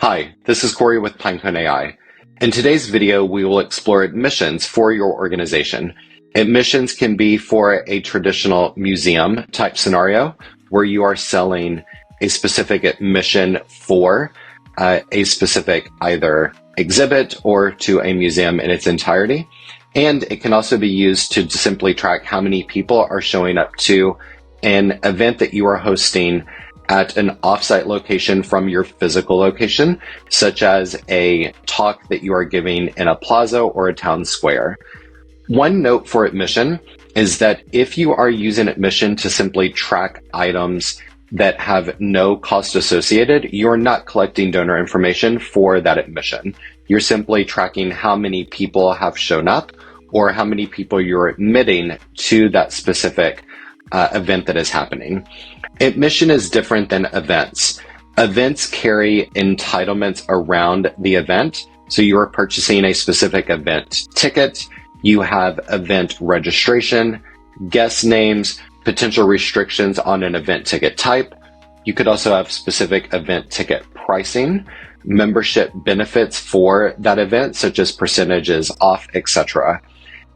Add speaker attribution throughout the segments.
Speaker 1: Hi, this is Corey with PineconeAI. In today's video, we will explore admissions for your organization. Admissions can be for a traditional museum type scenario where you are selling a specific admission for a specific either exhibit or to a museum in its entirety. And it can also be used to simply track how many people are showing up to an event that you are hosting at an offsite location from your physical location, such as a talk that you are giving in a plaza or a town square. One note for admission is that if you are using admission to simply track items that have no cost associated, you're not collecting donor information for that admission. You're simply tracking how many people have shown up or how many people you're admitting to that specific event that is happening. Admission is different than events. Events carry entitlements around the event. So you are purchasing a specific event ticket. You have event registration, guest names, potential restrictions on an event ticket type. You could also have specific event ticket pricing, membership benefits for that event, such as percentages off, etc.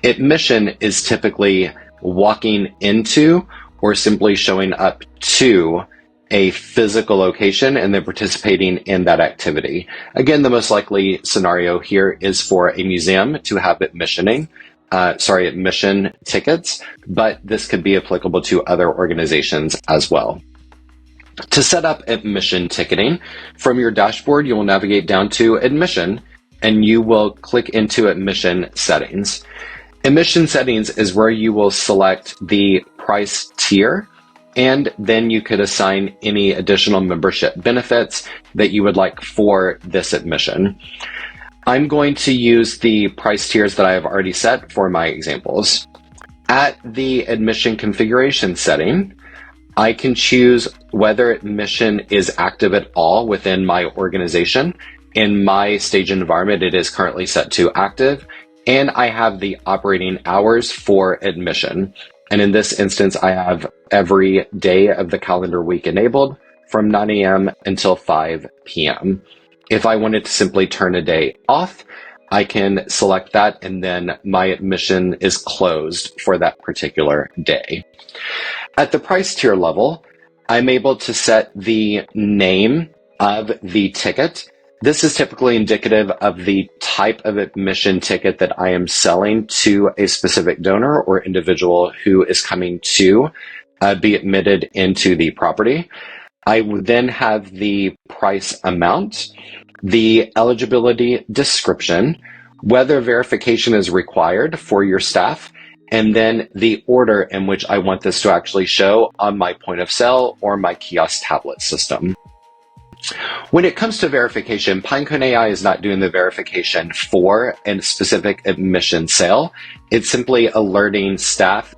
Speaker 1: Admission is typically walking into or simply showing up to a physical location and then participating in that activity. Again, the most likely scenario here is for a museum to have admission tickets, but this could be applicable to other organizations as well. To set up admission ticketing, from your dashboard, you will navigate down to admission and you will click into admission settings. Admission settings is where you will select the price tier, and then you could assign any additional membership benefits that you would like for this admission. I'm going to use the price tiers that I have already set for my examples. At the admission configuration setting, I can choose whether admission is active at all within my organization. In my stage environment, it is currently set to active. And I have the operating hours for admission. And in this instance, I have every day of the calendar week enabled from 9 a.m. until 5 p.m. If I wanted to simply turn a day off, I can select that and then my admission is closed for that particular day. At the price tier level, I'm able to set the name of the ticket. This is typically indicative of the type of admission ticket that I am selling to a specific donor or individual who is coming to be admitted into the property. I would then have the price amount, the eligibility description, whether verification is required for your staff, and then the order in which I want this to actually show on my point of sale or my kiosk tablet system. When it comes to verification, PineconeAI is not doing the verification for a specific admission sale. It's simply alerting staff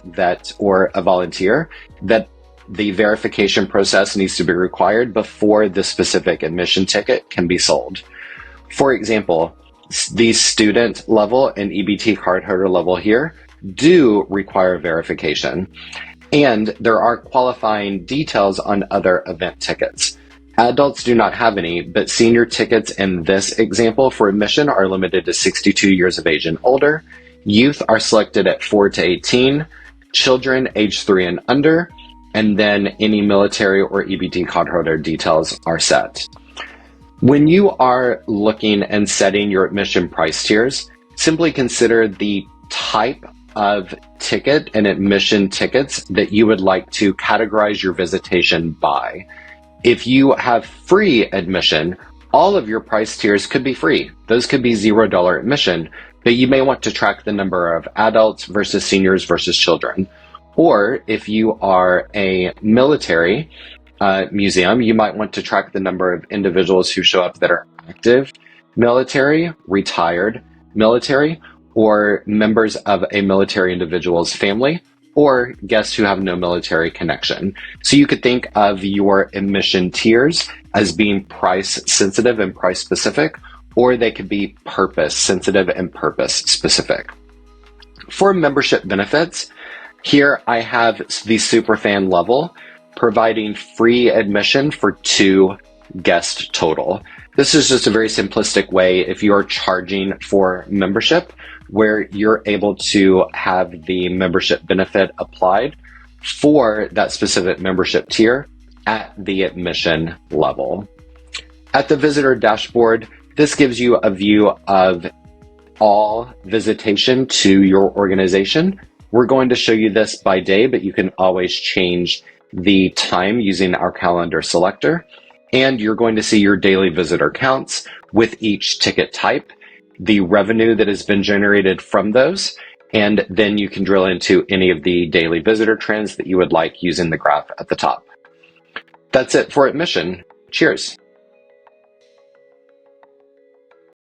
Speaker 1: or a volunteer that the verification process needs to be required before the specific admission ticket can be sold. For example, the student level and EBT cardholder level here do require verification, and there are qualifying details on other event tickets. Adults do not have any, but senior tickets in this example for admission are limited to 62 years of age and older. Youth are selected at 4 to 18, children age 3 and under, and then any military or EBT cardholder details are set. When you are looking and setting your admission price tiers, simply consider the type of ticket and admission tickets that you would like to categorize your visitation by. If you have free admission, all of your price tiers could be free. Those could be $0 admission, but you may want to track the number of adults versus seniors versus children. Or if you are a military museum, you might want to track the number of individuals who show up that are active military, retired military, or members of a military individual's family, or guests who have no military connection. So you could think of your admission tiers as being price sensitive and price specific, or they could be purpose sensitive and purpose specific. For membership benefits, here I have the superfan level, providing free admission for 2 guest total. This is just a very simplistic way if you are charging for membership, where you're able to have the membership benefit applied for that specific membership tier at the admission level. At the visitor dashboard, this gives you a view of all visitation to your organization. We're going to show you this by day, but you can always change the time using our calendar selector. And you're going to see your daily visitor counts with each ticket type, the revenue that has been generated from those, and then you can drill into any of the daily visitor trends that you would like using the graph at the top. That's it for admission. Cheers.